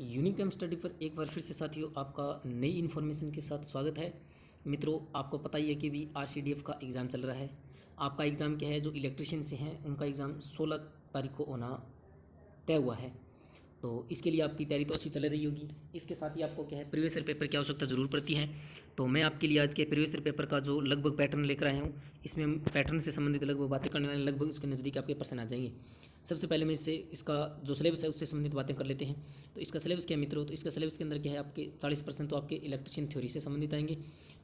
Unique time study पर एक बार फिर से साथियों आपका नई इन्फॉर्मेशन के साथ स्वागत है। मित्रों, आपको पता ही है कि भी RCDF का एग्ज़ाम चल रहा है। आपका एग्ज़ाम क्या है, जो इलेक्ट्रिशियन से हैं उनका एग्ज़ाम 16 तारीख को होना तय हुआ है। तो इसके लिए आपकी तैयारी तो अच्छी चल रही होगी। इसके साथ ही आपको क्या है, प्रीवियस ईयर पेपर की आवश्यकता ज़रूर पड़ती है। तो मैं आपके लिए आज के प्रीवियस ईयर पेपर का जो लगभग पैटर्न लेकर आया हूँ, इसमें हम पैटर्न से संबंधित लगभग बातें करने वाले, लगभग उसके नज़दीक आपके प्रश्न आ जाएंगे। सबसे पहले मैं इसका जो सिलेबस है उससे संबंधित बातें कर लेते हैं। तो इसका सिलेबस क्या है मित्रों, तो इसका सिलेबस के अंदर क्या है, आपके 40% तो आपके इलेक्ट्रिशियन थ्योरी से संबंधित आएंगे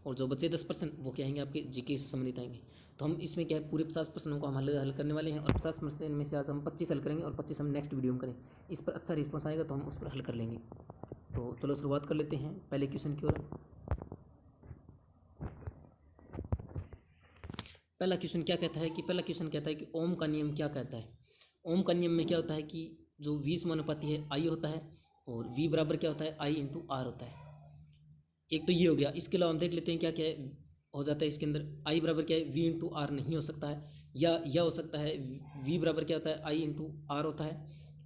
और जो बचे 10% वो क्या आएंगे, आपके जीके से संबंधित आएंगे। तो हम इसमें क्या है, पूरे 50 प्रश्नों को हम हल करने वाले हैं और 50 प्रश्न में से आज हम 25 हल करेंगे और 25 हम नेक्स्ट वीडियो में करें। इस पर अच्छा रिस्पॉन्स आएगा तो हम उस पर हल कर लेंगे। तो चलो शुरुआत कर लेते हैं पहले क्वेश्चन की ओर। पहला क्वेश्चन क्या कहता है कि ओम का नियम क्या कहता है। ओम का नियम में क्या होता है कि जो V समानुपाती है I होता है और V बराबर क्या होता है, I इंटू R होता है। एक तो ये हो गया। इसके अलावा हम देख लेते हैं क्या क्या हो जाता है इसके अंदर। I बराबर क्या है, V इंटू R नहीं हो सकता है, या यह हो सकता है V बराबर क्या होता है, I इंटू R होता है।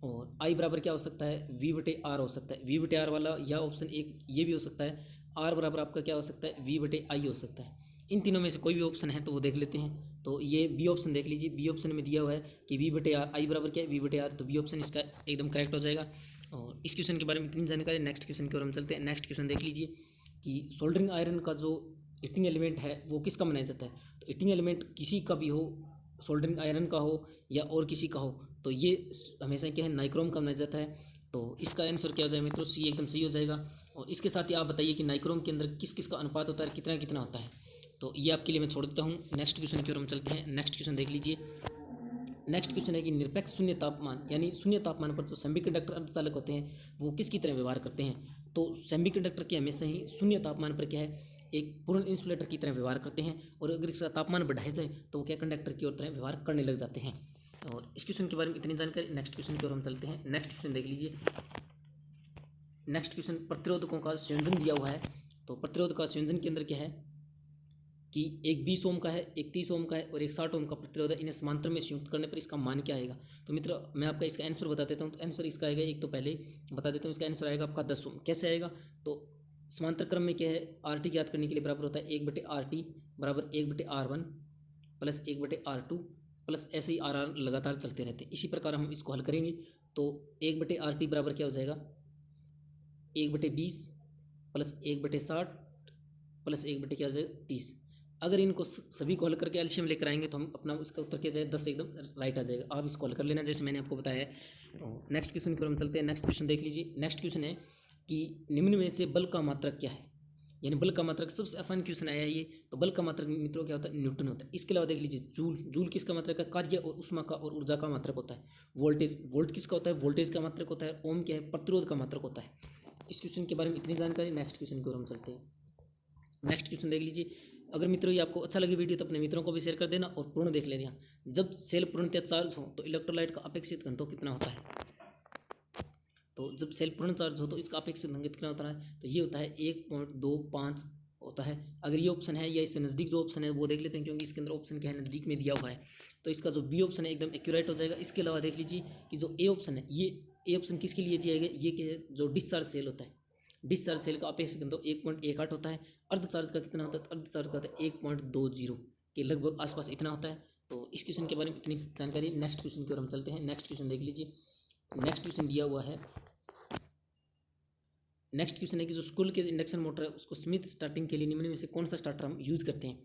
और I बराबर क्या हो सकता है, V बटे R हो सकता है। V बटे R वाला या ऑप्शन एक ये भी हो सकता है। R बराबर आपका क्या हो सकता है, V बटे I हो सकता है। इन तीनों में से कोई भी ऑप्शन है तो वो देख लेते हैं। तो ये बी ऑप्शन देख लीजिए। बी ऑप्शन में दिया हुआ है कि V बटे R, I बराबर क्या है, V बटे R, तो बी ऑप्शन इसका एकदम करेक्ट हो जाएगा। और इस क्वेश्चन के बारे में इतनी जानकारी। नेक्स्ट क्वेश्चन की ओर हम चलते हैं। नेक्स्ट क्वेश्चन देख लीजिए कि सोल्डरिंग आयरन का जो हीटिंग एलिमेंट है वो किसका बनाया जाता है। तो हीटिंग एलिमेंट किसी का भी हो, सोल्डरिंग आयरन का हो या और किसी का हो, तो ये हमेशा क्या है, नाइक्रोम का बनाया जाता है। तो इसका आंसर क्या हो जाएगा मित्रों, सी एकदम सही हो जाएगा। और इसके साथ ही आप बताइए कि नाइक्रोम के अंदर किस किस का अनुपात होता है, कितना कितना होता है। तो ये आपके लिए मैं छोड़ देता हूँ। नेक्स्ट क्वेश्चन की ओर हम चलते हैं। नेक्स्ट क्वेश्चन देख लीजिए। नेक्स्ट क्वेश्चन है कि निरपेक्ष शून्य तापमान, यानी शून्य तापमान पर जो सेमीकंडक्टर अर्धचालक होते हैं वो किसकी तरह व्यवहार करते हैं। तो सेमीकंडक्टर के हमेशा ही शून्य तापमान पर क्या है, एक पूर्ण इंसुलेटर की तरह व्यवहार करते हैं। और अगर इसका तापमान बढ़ाया जाए तो वो क्या, कंडक्टर की ओर तरह व्यवहार करने लग जाते हैं। और इस क्वेश्चन के बारे में इतनी जानकारी। नेक्स्ट क्वेश्चन की ओर हम चलते हैं। नेक्स्ट क्वेश्चन देख लीजिए। नेक्स्ट क्वेश्चन प्रतिरोधकों का संयोजन दिया हुआ है। तो प्रतिरोध का संयोजन के अंदर क्या है कि एक 20 ओम का है, एक 30 ओम का है और एक 60 ओम का प्रतिरोध है। इन्हें समांतर में संयुक्त करने पर इसका मान क्या आएगा। तो मित्र मैं आपका इसका आंसर बता देता हूँ। तो आंसर इसका आएगा, एक तो पहले बता देता हूँ, इसका आंसर आएगा आपका 10 ओम। कैसे आएगा, तो समांतर क्रम में क्या है, RT ज्ञात करने के लिए बराबर होता है 1/RT बराबर 1/R1 प्लस 1/R2 प्लस ऐसे ही RR लगातार चलते रहते हैं। इसी प्रकार हम इसको हल करेंगे। तो 1/RT बराबर क्या हो जाएगा, 1/20 प्लस 1/60 प्लस 1/, क्या हो जाएगा, 30। अगर इनको सभी को हल करके एलसीएम लेकर आएंगे तो हम अपना उसका उत्तर क्या जाएगा, 10 एकदम राइट आ जाएगा। आप इसको हल कर लेना जैसे मैंने आपको बताया है। नेक्स्ट क्वेश्चन की ओर हम चलते हैं। नेक्स्ट क्वेश्चन देख लीजिए। नेक्स्ट क्वेश्चन है कि निम्न में से बल का मात्रक क्या है, यानी बल का मात्रक। सबसे आसान क्वेश्चन आया है ये। तो बल का मात्रक मित्रों क्या होता है, न्यूटन होता है। इसके अलावा देख लीजिए जूल। जूल किसका मात्रक है, कार्य और उष्मा का और ऊर्जा का मात्रक होता है। वोल्टेज, वोल्ट किसका होता है, वोल्टेज का मात्रक होता है। ओम क्या है, प्रतिरोध का मात्रक होता है। इस क्वेश्चन के बारे में इतनी जानकारी। नेक्स्ट क्वेश्चन की ओर हम चलते हैं। नेक्स्ट क्वेश्चन देख लीजिए। अगर मित्रों ये आपको अच्छा लगे वीडियो तो अपने मित्रों को भी शेयर कर देना और पूर्ण देख लेना। जब सेल पूर्णतः चार्ज हो तो इलेक्ट्रोलाइट का अपेक्षित घनत्व कितना होता है। तो जब सेल पूर्ण चार्ज हो तो इसका अपेक्षित घनत्व कितना होता है, तो ये होता है 1.25 होता है। अगर ये ऑप्शन है या इससे नज़दीक जो ऑप्शन है वो देख लेते हैं, क्योंकि इसके अंदर ऑप्शन क्या है, नज़दीक में दिया हुआ है। तो इसका जो बी ऑप्शन है एकदम एक्यूरेट हो जाएगा। इसके अलावा देख लीजिए कि जो ए ऑप्शन है, ये ए ऑप्शन किसके लिए दिया गया, ये क्या है, जो डिस्चार्ज सेल होता है। डिस्चार्ज सेल का अपेक्षित घनत्व 1.18 होता है। अर्धचार्ज का कितना होता है, अर्धचार्ज का होता है 1.20 के लगभग आसपास इतना होता है। तो इस क्वेश्चन के बारे में इतनी जानकारी। नेक्स्ट क्वेश्चन की ओर हम चलते हैं। नेक्स्ट क्वेश्चन देख लीजिए। नेक्स्ट क्वेश्चन दिया हुआ है। नेक्स्ट क्वेश्चन है कि जो स्कूल के इंडक्शन मोटर है उसको स्मिथ स्टार्टिंग के लिए निम्न में से कौन सा स्टार्टर हम यूज़ करते हैं।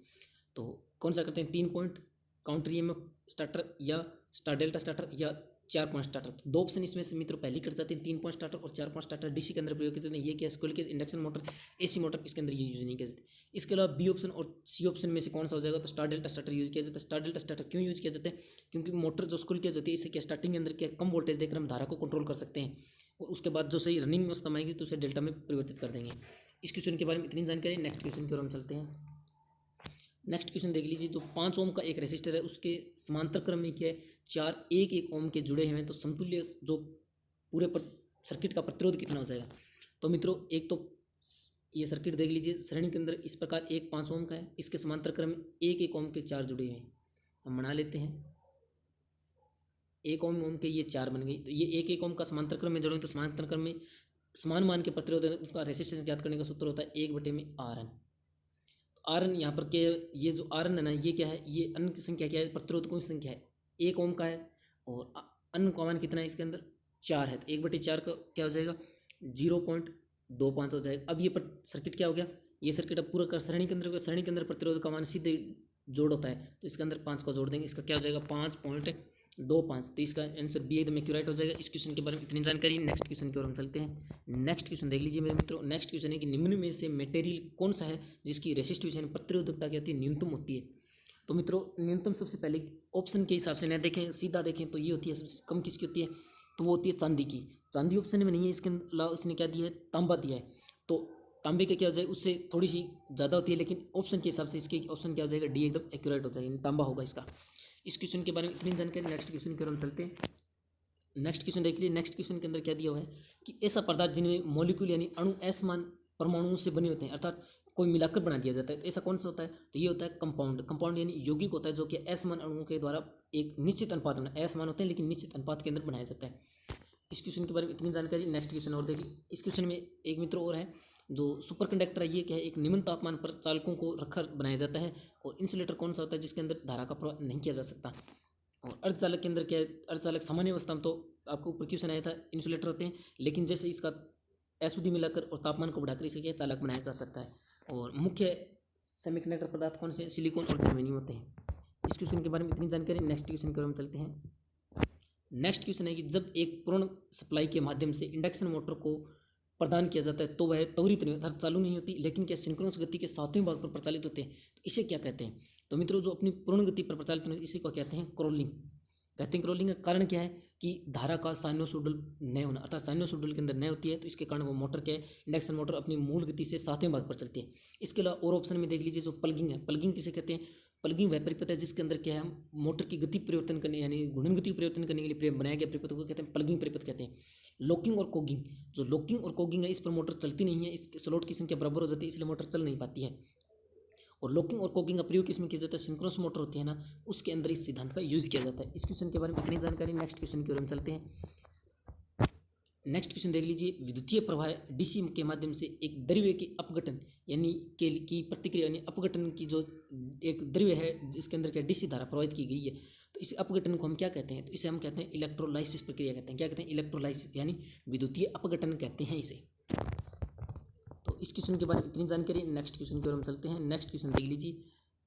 तो कौन सा करते हैं, 3 पॉइंट काउंटर EMF स्टार्टर या स्टार डेल्टा स्टार्टर या 4 पॉइंट स्टार्टर। तो दो ऑप्शन इसमें से मित्रों पहले कट जाते हैं। 3 पॉइंट स्टार्टर और 4 पॉइंट स्टार्टर DC के अंदर प्रयोग किए जाते हैं। ये क्या, स्कूल के इंडक्शन मोटर, AC मोटर इसके अंदर ये यूज नहीं किया जाता। इसके अलावा बी ऑप्शन और सी ऑप्शन में से कौन सा हो जाएगा, तो स्टार डेल्टा स्टार्टर यूज किया जाता है। स्टार डेल्टा स्टार्टर क्यों यूज किया जाता है, क्योंकि मोटर जो स्कूल किया जाती है इससे क्या, स्टार्टिंग के अंदर क्या, कम वोल्टेज देकर हम धारा को कंट्रोल कर सकते हैं और उसके बाद जो सही रनिंग में उस आएगी तो उसे डेल्टा में परिवर्तित कर देंगे। इस क्वेश्चन के बारे में इतनी जानकारी। नेक्स्ट क्वेश्चन की ओर हम चलते हैं। नेक्स्ट क्वेश्चन देख लीजिए। जो 5 ओम का एक रेसिस्टर है उसके समांतर क्रम में क्या है, 4 1 ओम के जुड़े हुए हैं। तो समतुल्य जो पूरे सर्किट का प्रतिरोध कितना हो जाएगा। तो मित्रों एक तो ये सर्किट देख लीजिए, श्रेणी के अंदर इस प्रकार एक 5 ओम का है, इसके समांतर क्रम में 1 ओम के 4 जुड़े हुए हैं। हम बना लेते हैं 1 ओम के ये 4 बन गई। तो ये 1 ओम का समांतर क्रम में जोड़ेंगे तो समांतर क्रम में समान मान के प्रतिरोध का रेसिस्टेंस ज्ञात करने का सूत्र होता है 1/RN। RN यहाँ पर क्या, ये जो RN है ना, ये क्या है, ये अन्य की संख्या क्या है, प्रतिरोधकों की संख्या है, 1 ओम का है, और अन्य का मान कितना है इसके अंदर, 4 है, तो 1/4 का क्या हो जाएगा, 0.25 हो जाएगा। अब ये सर्किट क्या हो गया, ये सर्किट अब पूरा का श्रेणी के अंदर, श्रेणी के अंदर प्रतिरोध का मान सीधे जोड़ होता है, तो इसके अंदर 5 का जोड़ देंगे, इसका क्या हो जाएगा 5.25, तो इसका आंसर बी एकदम एक्यूरेट हो जाएगा। इस क्वेश्चन के बारे में इतनी जानकारी। नेक्स्ट क्वेश्चन की ओर हम चलते हैं। नेक्स्ट क्वेश्चन देख लीजिए मेरे मित्रों। नेक्स्ट क्वेश्चन है कि निम्न में से मटेरियल कौन सा है जिसकी रेसिस्टिविटी प्रतिरोधकता क्या होती है, न्यूनतम होती है। तो मित्रों न्यूनतम सबसे पहले ऑप्शन के हिसाब से न देखें, सीधा देखें तो ये होती है सबसे कम किसकी होती है, तो वो होती है चांदी की। चांदी ऑप्शन में नहीं है, इसके अलावा उसने क्या दिया है, तांबा दिया है, तो तांबे का क्या हो जाएगा, उससे थोड़ी सी ज़्यादा होती है, लेकिन ऑप्शन के हिसाब से इसके ऑप्शन क्या हो जाएगा, डी एकदम एक्यूरेट हो जाएगा, तांबा होगा इसका। इस क्वेश्चन के बारे में इतनी जानकारी। नेक्स्ट क्वेश्चन की ओर हम चलते हैं। नेक्स्ट क्वेश्चन देख लीजिए। नेक्स्ट क्वेश्चन के अंदर क्या दिया हुआ है कि ऐसा पदार्थ जिनमें मॉलिक्यूल यानी अणु असमान परमाणुओं से बने होते हैं, अर्थात कोई मिलाकर बना दिया जाता है, तो ऐसा कौन सा होता है, तो ये होता है कंपाउंड। कंपाउंड यानी यौगिक होता है जो कि असमान अणुओं के द्वारा एक निश्चित अनुपात में, असमान होते हैं लेकिन निश्चित अनुपात के अंदर बनाया जाता है। इस क्वेश्चन के बारे में इतनी जानकारी। नेक्स्ट क्वेश्चन और देखिए। इस क्वेश्चन में एक मित्र और है, जो सुपर कंडक्टर है, ये क्या है, एक निम्न तापमान पर चालकों को रखकर बनाया जाता है। और इंसुलेटर कौन सा होता है जिसके अंदर धारा का प्रवाह नहीं किया जा सकता। और अर्धचालक के अंदर क्या है, अर्धचालक सामान्य अवस्था में तो आपको ऊपर क्वेश्चन आया था, इंसुलेटर होते हैं, लेकिन जैसे इसका अशुद्धि मिलाकर और तापमान को बढ़ाकर इसे क्या चालक बनाया जा सकता है। और मुख्य सेमीकंडक्टर पदार्थ कौन से, सिलिकॉन और जर्मेनियम होते हैं। इस क्वेश्चन के बारे में इतनी जानकारी। नेक्स्ट क्वेश्चन की ओर हम चलते हैं। नेक्स्ट क्वेश्चन है कि जब एक पूर्ण सप्लाई के माध्यम से इंडक्शन मोटर को प्रदान किया जाता है तो वह त्वरित नहीं, अर्थात चालू नहीं होती, लेकिन क्या सिंक्रोनस गति के 7वें भाग पर प्रचालित होते हैं, तो इसे क्या कहते हैं। तो मित्रों जो अपनी पूर्ण गति पर प्रचालित होते हैं इसी को कहते हैं क्रोलिंग। कहते हैं क्रोलिंग का कारण क्या है कि धारा का साइनोसॉइडल न होना, अर्थात साइनोसॉइडल के अंदर न होती है, तो इसके कारण वो मोटर क्या है, इंडक्शन मोटर अपनी मूल गति से 7वें भाग पर चलती है। इसके अलावा और ऑप्शन में देख लीजिए, जो प्लगिंग है, प्लगिंग किसे कहते हैं, प्लगिंग वह परिपथ है जिसके अंदर क्या है, हम मोटर की गति परिवर्तन करने यानी घूर्णन गति परिवर्तन करने के लिए बनाया गया परिपथ को कहते हैं प्लगिंग परिपथ कहते हैं। लॉकिंग और कोगिंग, जो लॉकिंग और कोगिंग है इस पर मोटर चलती नहीं है, इस स्लॉट की संख्या बराबर हो जाती है, इसलिए मोटर चल नहीं पाती है। और लॉकिंग और कोगिंग का प्रयोग किसमें किया जाता है, सिंक्रोनस मोटर होती है ना, उसके अंदर इस सिद्धांत का यूज किया जाता है। इस क्वेश्चन के बारे में इतनी जानकारी। नेक्स्ट क्वेश्चन की ओर हम चलते हैं। नेक्स्ट क्वेश्चन देख लीजिए। विद्युतीय प्रवाह डीसी के माध्यम से एक द्रव्य के अपघटन यानी की प्रतिक्रिया यानी अपघटन की जो एक द्रव्य है जिसके अंदर क्या डीसी धारा प्रवाहित की गई है, तो इस अपघटन को हम क्या कहते हैं, तो इसे हम कहते हैं इलेक्ट्रोलाइसिस प्रक्रिया कहते हैं। क्या कहते हैं, इलेक्ट्रोलाइसिस यानी विद्युतीय अपघटन कहते हैं इसे। तो इस क्वेश्चन के बारे में इतनी जानकारी। नेक्स्ट क्वेश्चन की ओर हम चलते हैं। नेक्स्ट क्वेश्चन देख लीजिए।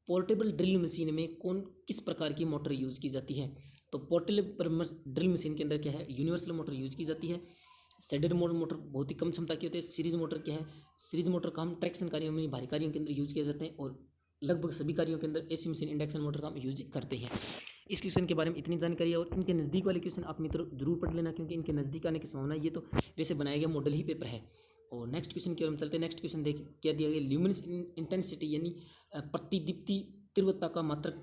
पोर्टेबल ड्रिल मशीन में किस प्रकार की मोटर यूज की जाती है, तो पोर्टेबल ड्रिल मशीन के अंदर क्या है, यूनिवर्सल मोटर यूज की जाती है। सैडेड मोटर बहुत ही कम क्षमता की होती है। सीरीज मोटर क्या है, सीरीज मोटर का हम ट्रैक्शन कार्यों में, भारी कार्यों के अंदर यूज किए जाते हैं, और लगभग सभी कार्यों के अंदर एसी मशीन इंडक्शन मोटर का हम यूज करते हैं। इस क्वेश्चन के बारे में इतनी जानकारी है। और इनके नज़दीक वाले क्वेश्चन आप मित्रों जरूर पढ़ लेना, क्योंकि इनके नज़दीक आने की संभावना, ये तो वैसे बनाया गया मॉडल ही पेपर है। और नेक्स्ट क्वेश्चन की ओर हम चलते हैं। नेक्स्ट क्वेश्चन देख क्या दिया गया, ल्यूमिनस इंटेंसिटी यानी प्रतिदीप्ति तीव्रता का मात्रक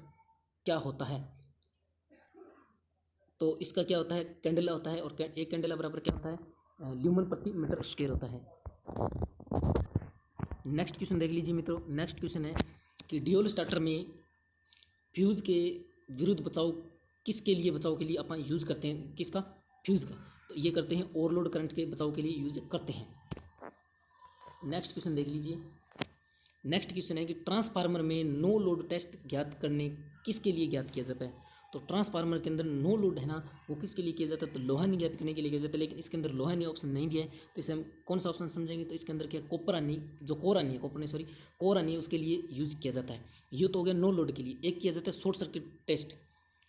क्या होता है, तो इसका क्या होता है, कैंडेला होता है, और एक कैंडेला बराबर क्या होता है, ल्यूमन प्रति मीटर स्क्वायर होता है। नेक्स्ट क्वेश्चन देख लीजिए मित्रों। नेक्स्ट क्वेश्चन है कि ड्यूल स्टार्टर में फ्यूज़ के विरुद्ध बचाव किसके लिए, बचाव के लिए अपन यूज़ करते हैं, किसका, फ्यूज़ का, तो ये करते हैं ओवरलोड करंट के बचाव के लिए यूज करते हैं। नेक्स्ट क्वेश्चन देख लीजिए। नेक्स्ट क्वेश्चन है कि ट्रांसफार्मर में नो लोड टेस्ट ज्ञात करने किसके लिए ज्ञात किया जाता है, तो ट्रांसफार्मर के अंदर नो लोड है ना, वो किसके लिए किया जाता है, तो लोहा नहीं ज्ञात करने के लिए किया जाता है, लेकिन इसके अंदर लोहा नहीं ऑप्शन नहीं दिया है, तो इसे हम कौन सा ऑप्शन समझेंगे, तो इसके अंदर क्या कोपर आनी, जो कोर आनी है, कोपर नहीं सॉरी कोर आनी है, उसके लिए यूज किया जाता है। ये तो हो गया नो लोड के लिए। एक किया जाता है short circuit test,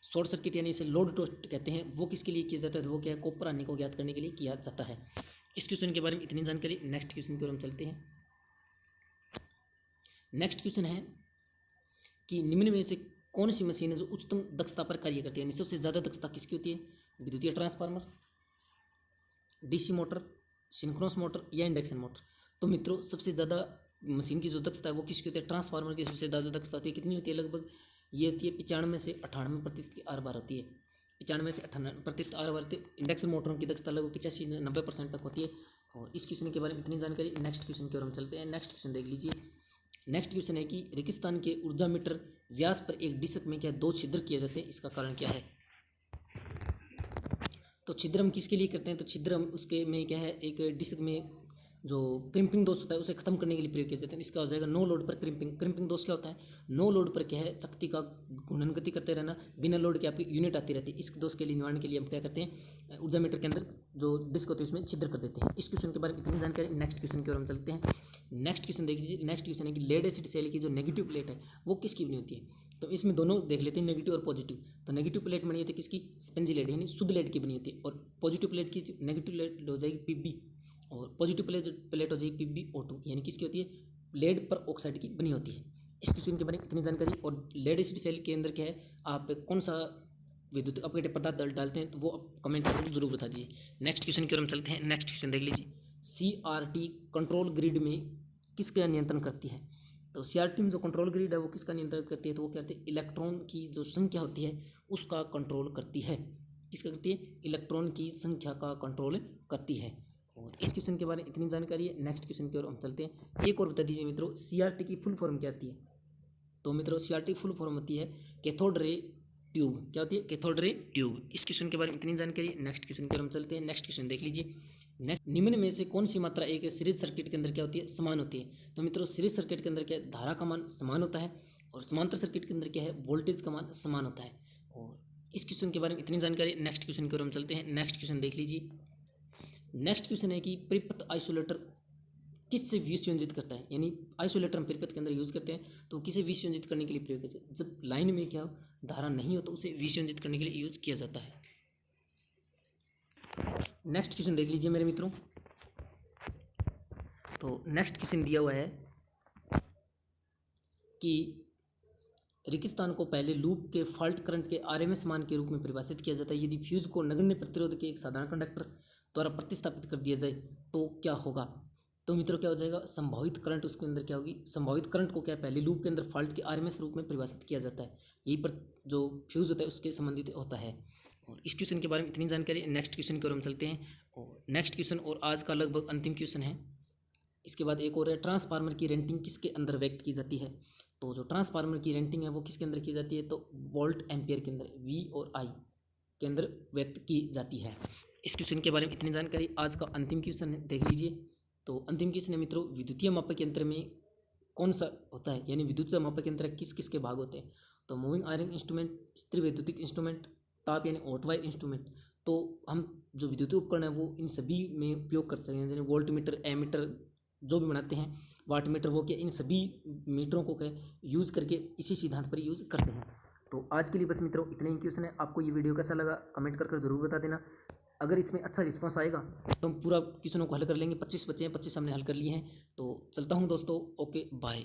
short circuit यानी इसे लोड टेस्ट कहते हैं, वो किसके लिए किया जाता है, तो वो क्या है, कोपर आनी को ज्ञात करने के लिए किया जाता है। इस क्वेश्चन के बारे में इतनी जानकारी। नेक्स्ट क्वेश्चन की ओर हम चलते हैं। नेक्स्ट क्वेश्चन है कि निम्न में से कौन सी मशीन है जो उच्चतम दक्षता पर कार्य करती है, यानी सबसे ज़्यादा दक्षता किसकी होती है, विद्युतीय transformer, DC motor, synchronous motor या इंडक्शन मोटर। तो मित्रों सबसे ज़्यादा मशीन की जो दक्षता है वो किसकी होती है, ट्रांसफार्मर की सबसे ज़्यादा दक्षता होती है। कितनी होती है, लगभग ये होती है 95 से 98% की आर बार होती है। 95 से 98% आर बार। इंडक्शन मोटरों की दक्षता लगभग 85 से 90% तक होती है। और इस क्वेश्चन के बारे में इतनी जानकारी। नेक्स्ट क्वेश्चन की ओर हम चलते हैं। नेक्स्ट क्वेश्चन देख लीजिए। नेक्स्ट क्वेश्चन है कि रेगिस्तान के ऊर्जा मीटर व्यास पर एक डिस्क में क्या 2 छिद्र किए जाते हैं, इसका कारण क्या है। तो छिद्र हम किसके लिए करते हैं, तो छिद्र हम उसके में क्या है, एक डिस्क में जो क्रिम्पिंग दोष होता है उसे खत्म करने के लिए प्रयोग किया जाता है। इसका हो जाएगा नो लोड पर क्रिम्पिंग। क्रिम्पिंग दोष क्या होता है, नो लोड पर क्या है, शक्ति का गुणन गति करते रहना, बिना लोड के आपकी यूनिट आती रहती है। इस दोष के लिए निवारण के लिए हम क्या करते हैं, ऊर्जा मीटर के अंदर जो डिस्क होती है उसमें छिद्र कर देते हैं। इस क्वेश्चन के बारे में इतनी जानकारी। नेक्स्ट क्वेश्चन की ओर हम चलते हैं। नेक्स्ट क्वेश्चन देख लीजिए। नेक्स्ट क्वेश्चन है कि लेड एसिड सेल की जो नेगेटिव प्लेट है वो किसकी बनी होती है। तो इसमें दोनों देख लेते हैं, नेगेटिव और पॉजिटिव। तो नेगेटिव प्लेट बनी होती है किसकी, स्पंजी लेड यानी शुद्ध लेड की बनी होती है। और पॉजिटिव प्लेट की, नेगेटिव लेड हो जाएगी पीबी और पॉजिटिव प्लेट हो जाएगी PbO2 यानी किसकी होती है, लेड पर ऑक्साइड की बनी होती है। इस क्वेश्चन के बारे में इतनी जानकारी। और लेड एसिड सेल के अंदर क्या है, आप कौन सा विद्युत अपघटित पदार्थ डालते हैं तो वो आप कमेंट करके जरूर बता दीजिए। नेक्स्ट क्वेश्चन की ओर हम चलते हैं। नेक्स्ट क्वेश्चन देख लीजिए। CRT कंट्रोल ग्रिड में किसका नियंत्रण करती है। तो CRT में जो कंट्रोल ग्रिड है वो किसका नियंत्रण करती है, तो वो क्या करती है, इलेक्ट्रॉन की जो संख्या होती है उसका कंट्रोल करती है। किसका करती है, इलेक्ट्रॉन की संख्या का कंट्रोल करती है। और इस क्वेश्चन के बारे में इतनी जानकारी है। नेक्स्ट क्वेश्चन की ओर हम चलते हैं। एक और बता दीजिए मित्रों, CRT की फुल फॉर्म क्या आती है। तो मित्रों CRT फुल फॉर्म होती है कैथोड रे ट्यूब। क्या होती है, कैथोड रे ट्यूब। इस क्वेश्चन के बारे में इतनी जानकारी। नेक्स्ट क्वेश्चन की ओर हम चलते हैं। नेक्स्ट क्वेश्चन देख लीजिए। निम्न में से कौन सी मात्रा एक सीरीज सर्किट के अंदर क्या होती है, समान होती है। तो मित्रों सीरीज सर्किट के अंदर क्या है, धारा का मान समान होता है और समांतर सर्किट के अंदर क्या है, वोल्टेज का मान समान होता है। और इस क्वेश्चन के बारे में इतनी जानकारी। नेक्स्ट क्वेश्चन की ओर हम चलते हैं। नेक्स्ट क्वेश्चन देख लीजिए। नेक्स्ट क्वेश्चन है कि परिपथ आइसोलेटर किससे विसंयोजित करता है, यानी आइसोलेटर हम परिपथ के अंदर यूज करते हैं तो किसे विसंयोजित करने के लिए प्रयोग किया जाता है, जब लाइन में क्या धारा नहीं हो तो उसे विसंयोजित करने के लिए यूज किया जाता है। नेक्स्ट क्वेश्चन देख लीजिए मेरे मित्रों। तो नेक्स्ट क्वेश्चन दिया हुआ है कि रेगिस्तान को पहले लूप के फॉल्ट करंट के RMS मान के रूप में परिभाषित किया जाता है। यदि फ्यूज को नगण्य प्रतिरोध के एक साधारण कंडक्टर द्वारा प्रतिस्थापित कर दिया जाए तो क्या होगा। तो मित्रों क्या हो जाएगा, संभावित करंट उसके अंदर क्या होगी, संभावित करंट को क्या पहले लूप के अंदर फॉल्ट के RMS रूप में परिभाषित किया जाता है। यही पर जो फ्यूज होता है उसके संबंधित होता है। और इस क्वेश्चन के बारे में इतनी जानकारी। नेक्स्ट क्वेश्चन की ओर हम चलते हैं। और नेक्स्ट क्वेश्चन और आज का लगभग अंतिम क्वेश्चन है। इसके बाद एक और है, ट्रांसफार्मर की रेटिंग किसके अंदर व्यक्त की जाती है। तो जो ट्रांसफार्मर की रेटिंग है वो किसके अंदर की जाती है, तो वोल्ट एम्पियर के अंदर, V और I के अंदर व्यक्त की जाती है। इस क्वेश्चन के बारे में इतनी जानकारी। आज का अंतिम क्वेश्चन देख लीजिए। तो अंतिम क्वेश्चन है मित्रों, विद्युतीय मापक यंत्र में कौन सा होता है, यानी विद्युतीय मापक यंत्र किस किस के भाग होते हैं। तो मूविंग आयरन इंस्ट्रूमेंट, स्थिर वैद्युतिक इंस्ट्रूमेंट, ताप यानी हॉट वायर इंस्ट्रूमेंट। तो हम जो विद्युतीय उपकरण है वो इन सभी में उपयोग कर सकते हैं, जैसे वोल्ट मीटर, एमीटर जो भी बनाते हैं, वाट मीटर, वो क्या, इन सभी मीटरों को क्या यूज़ करके इसी सिद्धांत पर यूज़ करते हैं। तो आज के लिए बस मित्रों इतने ही क्वेश्चन है। आपको ये वीडियो कैसा लगा कमेंट कर जरूर बता देना। अगर इसमें अच्छा रिस्पांस आएगा तो हम पूरा क्वेश्चनों को हल कर लेंगे। 25 बच्चे हैं, 25 हमने हल कर लिए हैं। तो चलता हूँ दोस्तों, ओके बाय।